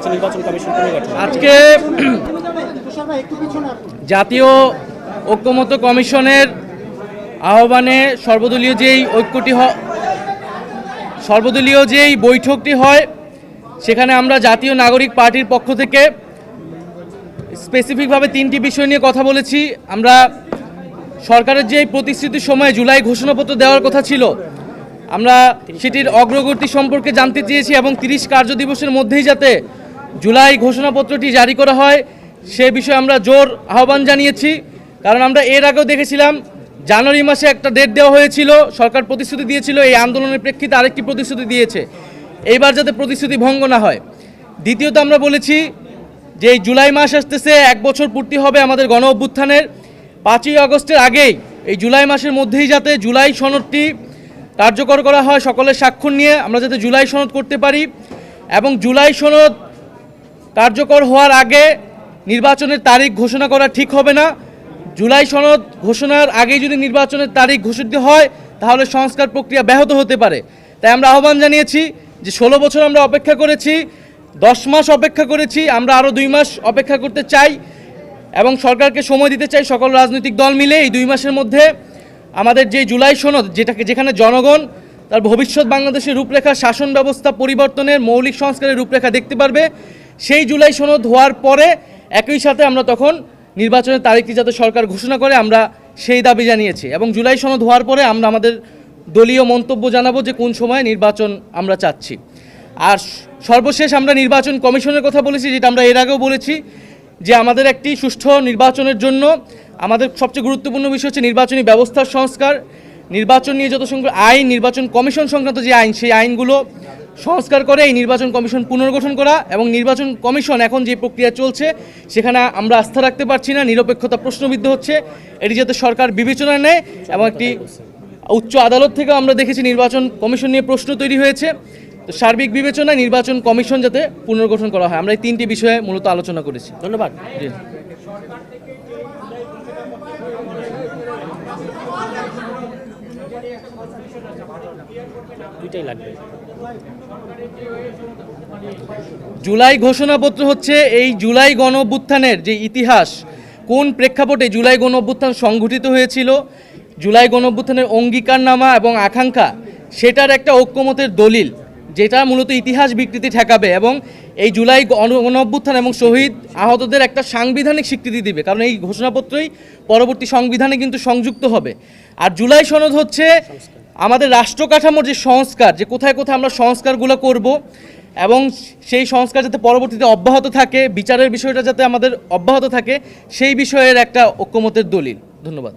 হচ্ছে নির্বাচন কমিশন পুনর্গঠন? আজকে জাতীয় ঐক্যমত্য কমিশনের আহ্বানে সর্বদলীয় যেই বৈঠকটি হয়, সেখানে আমরা জাতীয় নাগরিক পার্টির পক্ষ থেকে স্পেসিফিকভাবে 3টি বিষয় নিয়ে কথা বলেছি। আমরা সরকারের যে প্রতিশ্রুতির সময় জুলাই ঘোষণাপত্র দেওয়ার কথা ছিল, আমরা সেটির অগ্রগতি সম্পর্কে জানতে চেয়েছি এবং 30 কার্য দিবসের মধ্যেই যাতে জুলাই ঘোষণাপত্রটি জারি করা হয় সে বিষয়ে আমরা জোর আহ্বান জানিয়েছি। কারণ আমরা এর আগেও দেখেছিলাম জানুয়ারি মাসে একটা ডেট দেওয়া হয়েছিল, সরকার প্রতিশ্রুতি দিয়েছিল, এই আন্দোলনের প্রেক্ষিতে আরেকটি প্রতিশ্রুতি দিয়েছে। এইবার যাতে প্রতিশ্রুতি ভঙ্গ না হয়। দ্বিতীয়ত আমরা বলেছি যে এই জুলাই মাস আসতেছে, 1 বছর পূর্তি হবে আমাদের গণ অভ্যুত্থানের। 5ই আগস্টের আগেই এই জুলাই মাসের মধ্যেই যাতে জুলাই সনদটি কার্যকর করা হয় সকলের স্বাক্ষর নিয়ে, আমরা যাতে জুলাই সনদ করতে পারি। এবং জুলাই সনদ কার্যকর হওয়ার আগে নির্বাচনের তারিখ ঘোষণা করা ঠিক হবে না। জুলাই সনদ ঘোষণার আগেই যদি নির্বাচনের তারিখ ঘোষিত হয় তাহলে সংস্কার প্রক্রিয়া ব্যাহত হতে পারে। তাই আমরা আহ্বান জানিয়েছি যে 16 বছর আমরা অপেক্ষা করেছি, 10 মাস অপেক্ষা করেছি, আমরা আরও 2 মাস অপেক্ষা করতে চাই এবং সরকারকে সময় দিতে চাই। সকল রাজনৈতিক দল মিলে এই 2 মাসের মধ্যে আমাদের যে জুলাই সনদ, যেখানে জনগণ তার ভবিষ্যৎ বাংলাদেশের রূপরেখা, শাসন ব্যবস্থা পরিবর্তনের মৌলিক সংস্কারের রূপরেখা দেখতে পারবে, সেই জুলাই সনদ হওয়ার পরে একই সাথে আমরা তখন নির্বাচনের তারিখটি যাতে সরকার ঘোষণা করে আমরা সেই দাবি জানিয়েছি। এবং জুলাই সনদ হওয়ার পরে আমরা আমাদের দলীয় মন্তব্য জানাবো যে কোন সময় নির্বাচন আমরা চাচ্ছি। আর সর্বশেষ আমরা নির্বাচন কমিশনের কথা বলেছি, যেটা আমরা এর আগেও বলেছি যে আমাদের একটি সুষ্ঠু নির্বাচনের জন্য আমাদের সবচেয়ে গুরুত্বপূর্ণ বিষয় হচ্ছে নির্বাচনী ব্যবস্থার সংস্কার। নির্বাচন নিয়ে যত সংখ্যক আইন, নির্বাচন কমিশন সংক্রান্ত যে আইন, সেই আইনগুলো সংস্কার করে এই নির্বাচন কমিশন পুনর্গঠন করা। এবং নির্বাচন কমিশন এখন যে প্রক্রিয়া চলছে সেখানে আমরা আস্থা রাখতে পারছি না, নিরপেক্ষতা প্রশ্নবিদ্ধ হচ্ছে। এটি যাতে সরকার বিবেচনায় নেয় এবং একটি উচ্চ আদালত থেকেও আমরা দেখেছি নির্বাচন কমিশন নিয়ে প্রশ্ন তৈরি হয়েছে। তো সার্বিক বিবেচনায় নির্বাচন কমিশন যাতে পুনর্গঠন করা হয়, আমরা এই 3টি বিষয়ে মূলত আলোচনা করেছি। ধন্যবাদ। দুইটাই লাগবে। জুলাই ঘোষণাপত্র হচ্ছে এই জুলাই গণ অভ্যুত্থানের যে ইতিহাস, কোন প্রেক্ষাপটে জুলাই গণ অভ্যুত্থান সংঘটিত হয়েছিল, জুলাই গণ অভ্যুত্থানের অঙ্গীকারনামা এবং আকাঙ্ক্ষা, সেটার একটা ঐক্যমতের দলিল, যেটা মূলত ইতিহাস বিকৃতি ঠেকাবে এবং এই জুলাই গণ অভ্যুত্থান এবং শহীদ আহতদের একটা সাংবিধানিক স্বীকৃতি দিবে। কারণ এই ঘোষণাপত্রই পরবর্তী সংবিধানে কিন্তু সংযুক্ত হবে। আর জুলাই সনদ হচ্ছে আমাদের রাষ্ট্র কাঠামোর যে সংস্কার, যে কোথায় কোথায় আমরা সংস্কারগুলো করব এবং সেই সংস্কার যাতে পরবর্তীতে অব্যাহত থাকে, বিচারের বিষয়টা যাতে আমাদের অব্যাহত থাকে, সেই বিষয়ের একটা ঐক্যমতের দলিল। ধন্যবাদ।